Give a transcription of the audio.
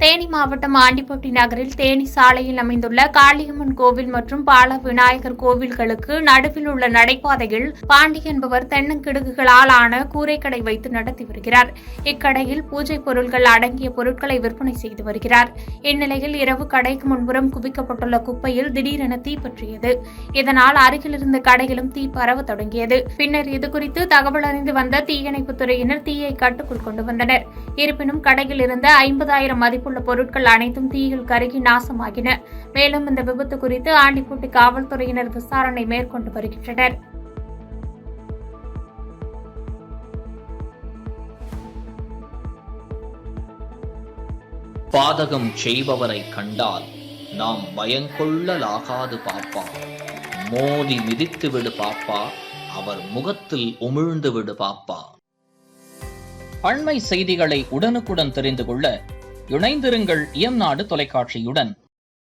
தேனி மாவட்டம் ஆண்டிப்பட்டி நகரில் தேனி சாலையில் அமைந்துள்ள காளியம்மன் கோவில் மற்றும் பால விநாயகர் கோவில்களுக்கு நடுவில் உள்ள நடைபாதையில் பாண்டி என்பவர் தென்னங்கிடுகுகளால் ஆன கூரைக்கடை வைத்து நடத்தி வருகிறார். இக்கடையில் பூஜை பொருட்கள் அடங்கிய பொருட்களை விற்பனை செய்து வருகிறார். இந்நிலையில் இரவு கடைக்கு முன்புறம் குவிக்கப்பட்டுள்ள குப்பையில் திடீரென தீப்பற்றியது. இதனால் அருகில் இருந்த கடையிலும் தீ பரவ தொடங்கியது. பின்னர் இதுகுறித்து தகவல் அறிந்து வந்த தீயணைப்புத் துறையினர் தீயை கட்டுக்குள் கொண்டு வந்தனர். இருப்பினும் கடையில் இருந்த 50,000 மதிப்புள்ள பொருட்கள் அனைத்தும் தீயில் கருகி நாசமாகின. மேலும் இந்த விபத்து குறித்து ஆண்டிப்பட்டி காவல்துறையினர் விசாரணை மேற்கொண்டு வருகின்றனர். பாதகம் செய்பவரை கண்டால் நாம் பயங்கொள்ளலாகாது பாப்பா. மோதி மிதித்து விடு பாப்பா, அவர் முகத்தில் உமிழ்ந்து விடு பாப்பா. அண்மை செய்திகளை உடனுக்குடன் தெரிந்து கொள்ள இணைந்திருங்கள் எம் நாடு தொலைக்காட்சியுடன்.